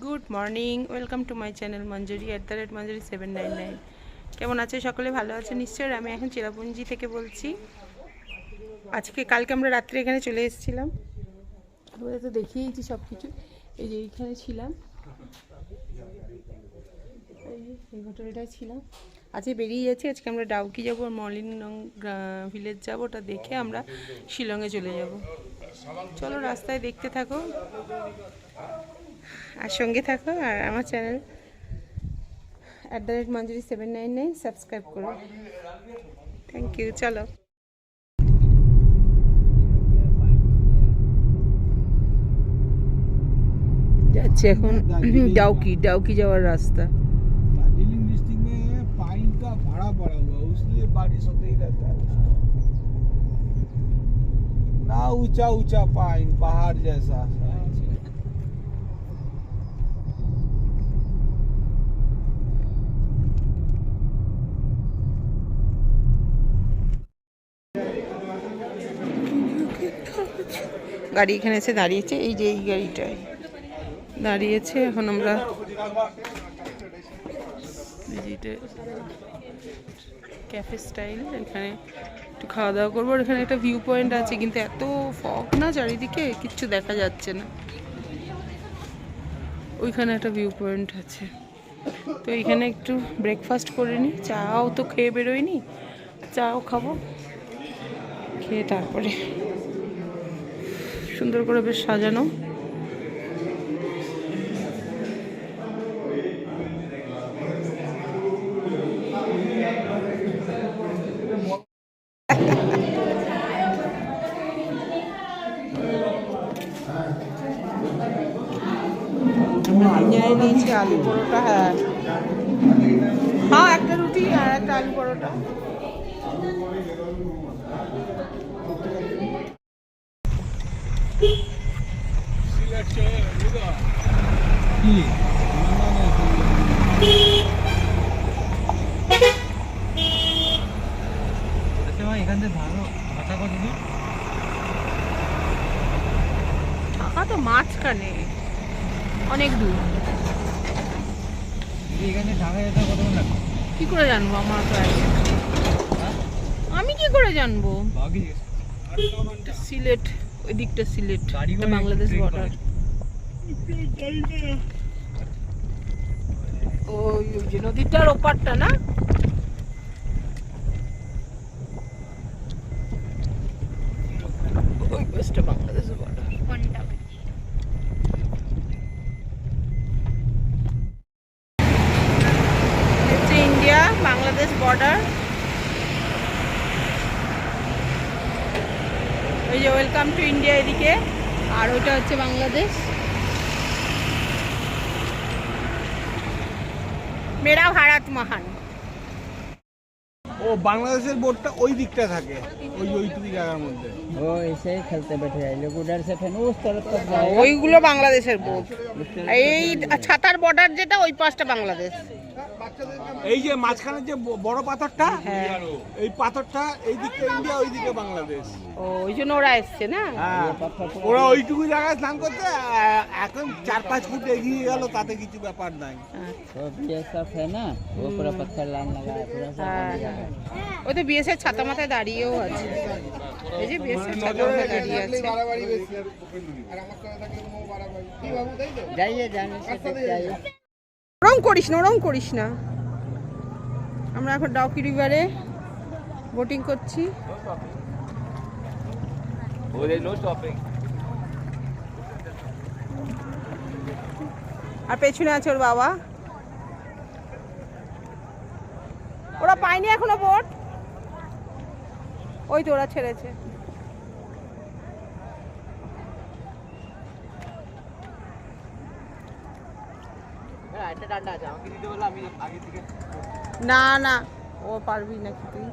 Good morning, welcome to my channel Manjuri @Manjuri 799। কেমন আছে সকলে? ভালো আছে নিশ্চয়ই। আমি এখন চেরাপুঞ্জি থেকে বলছি। কালকে আমরা রাত্রে এখানে চলে এসেছিলাম, আমরা তো দেখিয়েছি সব কিছু। এই যে এইখানে ছিলাম, এই হোটেলটায় ছিলাম। আজকে বেরিয়ে যাচ্ছি। আজকে আমরা ডাউকি যাবো, মলিনং ভিলেজ যাবো। ওটা দেখে আমরা শিলংয়ে চলে যাব। চলো রাস্তায় দেখতে থাকো আর সঙ্গে থাকো, আর আমার চ্যানেল @মঞ্জুরি 799 সাবস্ক্রাইব করো। Thank you. চলো যাচ্ছি এখন ডাউকি যাওয়ার রাস্তা। दार्जिलिंग डिस्ट्रिक्ट में पाइन का बड़ा पड़ा हुआ है, इसलिए बारिश होते ही रहता है ना। ऊंचा ऊंचा पाइन, पहाड़ जैसा। গাড়ি এখানে এসে দাঁড়িয়েছে, এই যে এই গাড়িটায় দাঁড়িয়েছে। এখন আমরা ক্যাফে স্টাইল, এখানে একটু খাওয়া দাওয়া করবো। এখানে একটা ভিউ পয়েন্ট আছে, কিন্তু এত ফগ না চারিদিকে, কিচ্ছু দেখা যাচ্ছে না। ওইখানে একটা ভিউ পয়েন্ট আছে, তো এখানে একটু ব্রেকফাস্ট করে নিই। চাও তো খেয়ে বেরোয়নি, চাও খাবো, খেয়ে তারপরে সুন্দর করে বেশ সাজানো। নিয়েছি আলু পরোটা, হ্যাঁ একটা রুটি আর একটা আলু পরোটা। ঢাকা তো মাঝখানে, অনেক দূর। কি করে জানবো? আমার তো আমি কি করে জানবো? সিলেট, ওই দিকটা সিলেট, বাংলাদেশ বর্ডার। ওই যে নদীটার ওপারটা না? ওই পাশটা Bangladesh border. India Bangladesh border. ওই যে ওয়েলকাম টু ইন্ডিয়া এদিকে, আর ওইটা হচ্ছে বাংলাদেশ। মেরা ভারত মহান। ও বাংলাদেশের বোর্ডটা ওই দিকটা থাকে, ওইটুকু জায়গার মধ্যে। वो ऐसे ही खेलते बैठे हैं लोग, उधर से फिर उस तरफ तक जाएगा। ওইগুলো বাংলাদেশের বোর্ড। এই ছাতার বর্ডার যেটা, ওই পাশটা বাংলাদেশ। এই যে মাঝখানে যে বড় পাথরটা, এই পাথরটা এই দিকে ইন্ডিয়া, ওই দিকে বাংলাদেশ। ও ওই জন্য ওরা এসছে না। হ্যাঁ, ওরা ওইটুকু জায়গায় স্নান করতে এখন 4-5 ফুট এগিয়ে গেল, তাতে কিছু ব্যাপার নাই। वो BSF है ना, वो पूरा पत्थर लाइन लगा है पूरा सब। ওই তো বিএসএফ ছাতা মাথায় দাঁড়িয়েও আছে। এই যে বিএসএফ ছাতা মাথায় দাঁড়িয়ে আছে। जाइए जाने से देख जाइए। ওরম করিস না। আমরা এখন ডাউকি রিভারে বোটিং করছি। আর পেছনে আছে ওর বাবা। ওরা পায়নি এখনো বোট, ওই তো ওরা ছেড়েছে। না না, ও পারবি নাকি তুই?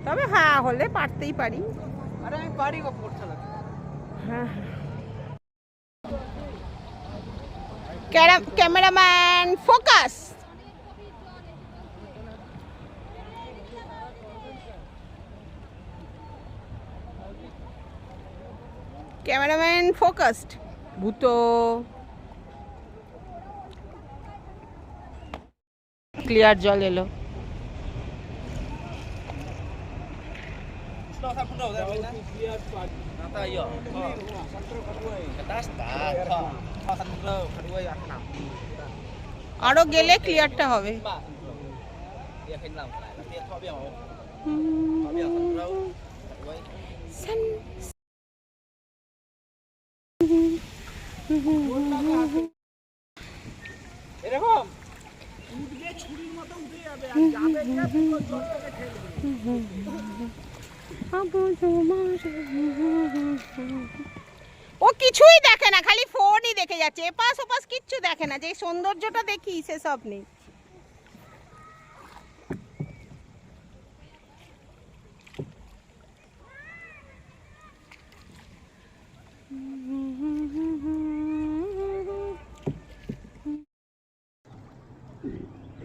তবে হ্যাঁ, হলে পারতেই পারি। আরে আমি পারি, ও করতে লাগে। হ্যাঁ, ক্যামেরাম্যান ফোকাস। Cameraman focused. ভূতো ক্লিয়ার জল এলো। আরো গেলে ক্লিয়ারটা হবে। এরকম উঠবে ছুরির মতো উঠে যাবে আর যাবে গিয়ে পুরো জলটাকে ঠেলবে। ও কিছুই দেখে না, খালি ফোনই দেখে যাচ্ছে, এপাশ ওপাশ কিচ্ছু দেখে না, যে সৌন্দর্যটা দেখি সেসব নেই।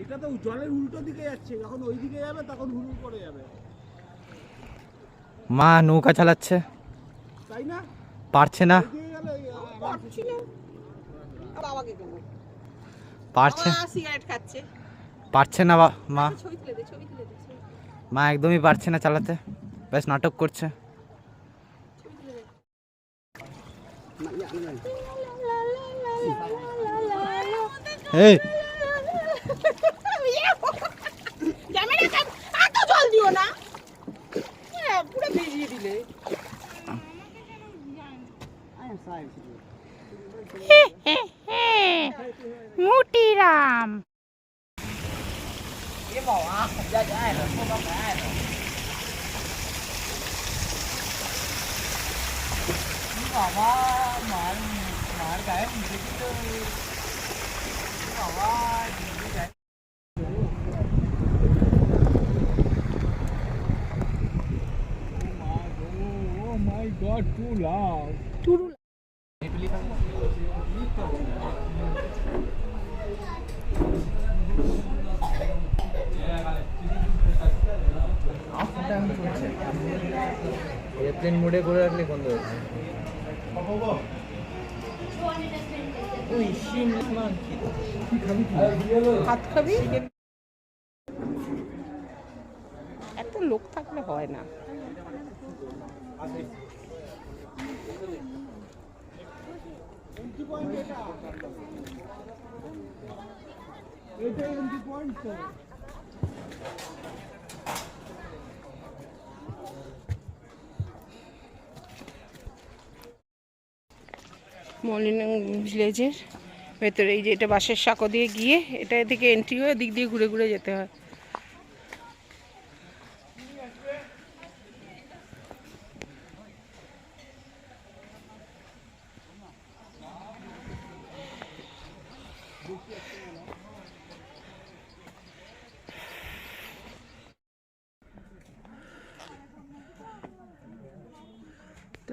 এটা তো জলের উল্টো দিকে যাচ্ছে, যখন ওই দিকে যাবে তখন হুড় করে যাবে, মা নৌকা চালাচ্ছে, তাই না? পারছে না, এগিয়ে গেলে পারছি না। বাবাকে দেবো। পারছে বাবা সিগারেট খাচ্ছে। পারছে না মা, ছবি তুলে দে, ছবি তুলে দে। মা একদমই পারছে না চালাতে, বেশ নাটক করছে। এই এত জল দিও না, পুরো ভিজিয়ে দিলে। মুটিরাম oh my god, too loud. Airplane মোডে করে রাখলে বন্ধ হচ্ছে। ভাত খাবি? এত লোক থাকলে হয় না। এটাই এন্ট্রি পয়েন্ট তো। মলিনা ভিলেজের ভেতরে এই যে এটা বাঁশের সাঁকো দিয়ে গিয়ে এটা এদিকে এন্ট্রি হয়ে দিক দিয়ে ঘুরে ঘুরে যেতে হয়।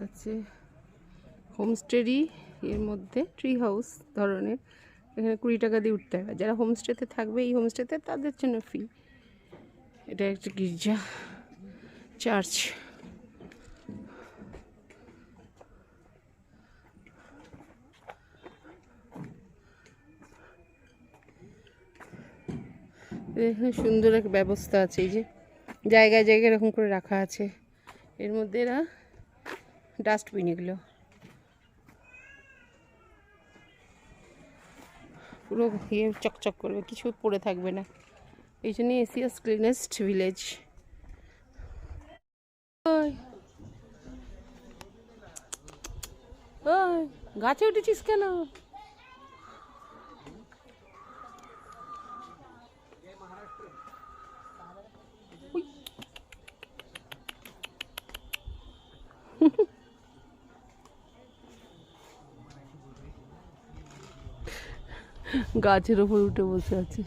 আছে হোমস্টেরই এর মধ্যে ট্রি হাউস ধরনের, এখানে 20 টাকা দিয়ে উঠতে হবে। যারা হোমস্টেতে থাকবে এই হোমস্টেতে তাদের জন্য ফ্রি। এটা একটা গির্জা চার্চ। এখানে সুন্দর এক ব্যবস্থা আছে, এই যে জায়গায় জায়গায় এরকম করে রাখা আছে, এর মধ্যে এরা ডাস্টবিন এগুলো পুরো ইয়ে চকচক করবে, কিছু পড়ে থাকবে না। এই জন্য এশিয়াস ক্লিনেস্ট ভিলেজ। গাছে উঠেছিস কেন? গাছের ওপর উঠে বসে আছে।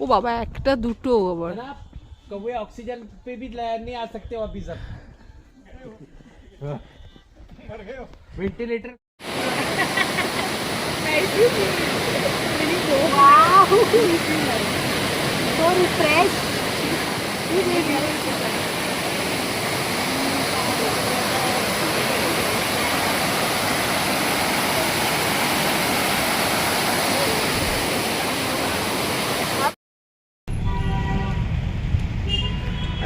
ও বাবা, একটা দুটো আবার कभी ऑक्सीजन पे भी नहीं आ सकते वापिस अब वेंटिलेटर। So refreshed.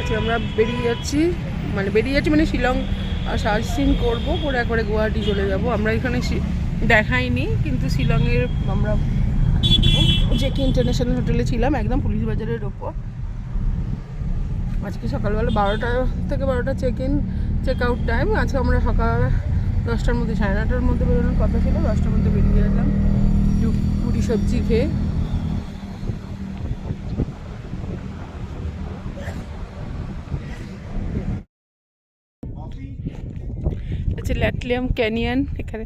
যে আমরা বেরিয়ে যাচ্ছি মানে শিলং সাইট সিইং করবো, করে একবারে গুয়াহাটি চলে যাব। আমরা এখানে দেখাইনি, কিন্তু শিলংয়ের আমরা জেকে ইন্টারন্যাশনাল হোটেলে ছিলাম, একদম পুলিশ বাজারের ওপর। আজকে সকালবেলা 12টা থেকে 12টা চেক আউট টাইম। আজকে আমরা সকাল 10টার মধ্যে 9:30টার মধ্যে বেরোনোর কথা ছিল, 10টার মধ্যে বেরিয়ে গেলাম পুরি সবজি খেয়ে। হচ্ছে ল্যাটলিয়াম ক্যানিয়ন। এখানে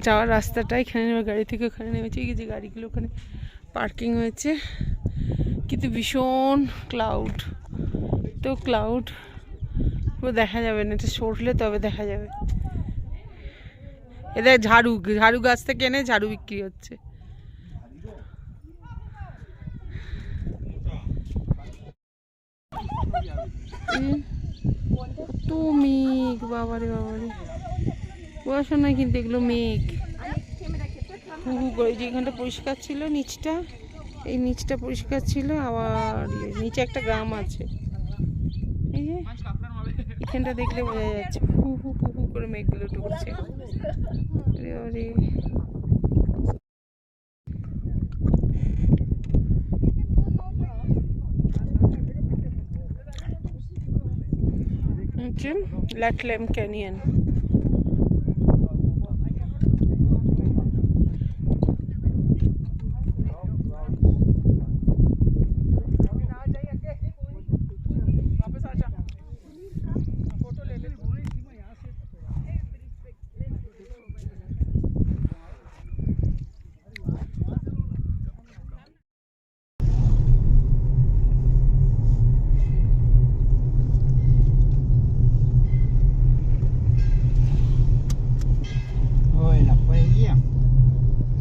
যাওয়ার রাস্তাটা এখানে গাড়ি থেকে ওখানে নেমেছে, এই যে গাড়িগুলো ওখানে পার্কিং হয়েছে। কিন্তু ভীষণ ক্লাউড, তো ক্লাউড পুরো দেখা যাবে না, এটা সরলে তবে দেখা যাবে। এদের ঝাড়ু গাছ থেকে এনে ঝাড়ু বিক্রি হচ্ছে। তো মেঘ, বাবারে পড়াশোনা, কিন্তু এগুলো মেঘ হু হু করে। যে এখানটা পরিষ্কার ছিল, নিচটা এই নিচটা পরিষ্কার ছিল, আবার নিচে একটা গ্রাম আছে। এই যে এখানটা দেখলে বোঝা যাচ্ছে হু হু হু হু করে মেঘগুলো ঢুকছে। ল্যাটলিয়াম ক্যানিয়ন।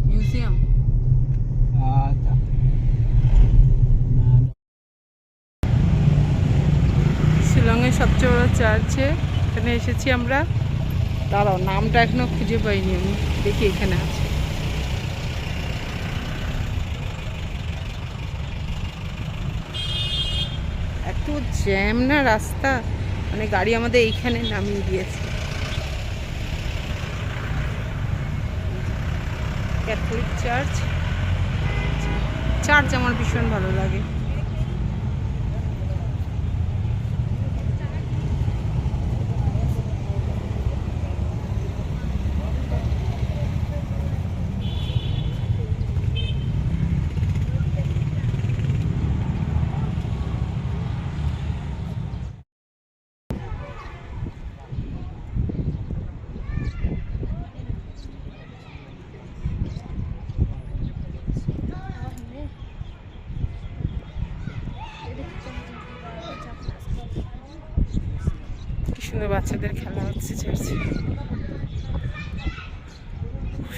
মিউজিয়াম। শিলংয়ের সবচেয়ে বড় চার্চে এখানে এসেছি আমরা। দাঁড়াও, নামটা এখনো খুঁজে পাইনি আমি, দেখি এখানে আছে। এত জ্যাম না রাস্তা, মানে গাড়ি আমাদের এইখানে নামিয়ে দিয়েছে। ক্যাথলিক চার্চ আমার ভীষণ ভালো লাগে। সুন্দর বাচ্চাদের খেলা হচ্ছে চার্চে,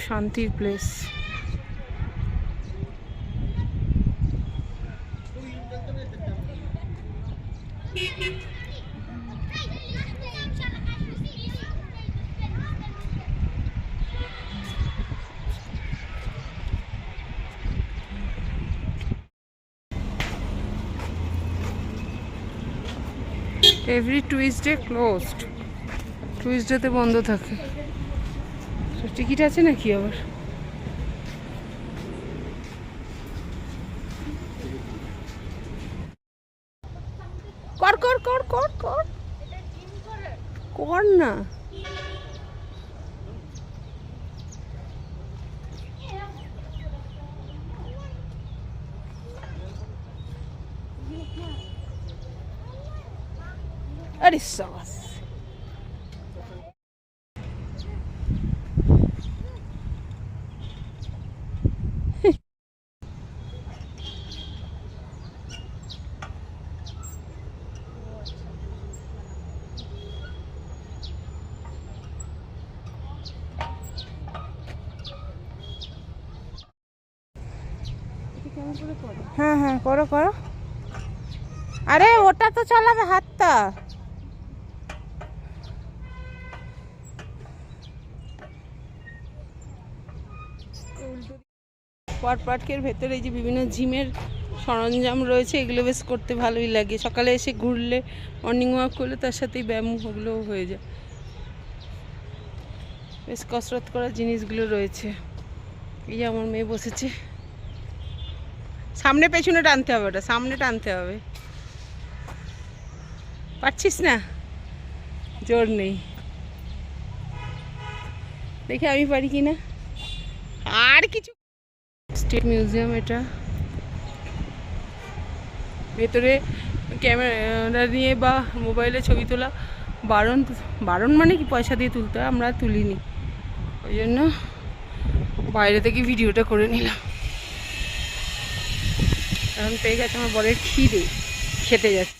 শান্তির প্লেস। এভরি টুইসডে ক্লোজড, টুইসডেতে বন্ধ থাকে। টিকিট আছে নাকি আবার? কর কর কর কর কর কর না। আরে সাবাস। হ্যাঁ হ্যাঁ, করো করো। আরে ওটা তো চালাবে হাতটা। পার্কের ভেতরে এই যে বিভিন্ন জিমের সরঞ্জাম রয়েছে, এগুলো বেশ করতে ভালোই লাগে। সকালে এসে ঘুরলে, মর্নিং ওয়াক করলে তার সাথেই ব্যায়াম ওগুলোও হয়ে যায়। বেশ কসরত করার জিনিসগুলো রয়েছে। এই যে আমার মেয়ে বসেছে, সামনে পেছনে টানতে হবে, ওটা সামনে টানতে হবে। পারছিস না? জোর নেই, দেখি আমি পারি কি না। আর কিছু স্টেট মিউজিয়াম, এটা ভেতরে ক্যামেরা নিয়ে বা মোবাইলে ছবি তোলা বারণ। বারণ মানে কি, পয়সা দিয়ে তুলতে হয়, আমরা তুলিনি, ওই জন্য বাইরে থেকে ভিডিওটা করে নিলাম। এখন পেয়ে গেছে আমার বরের খিদে, খেতে যাচ্ছে।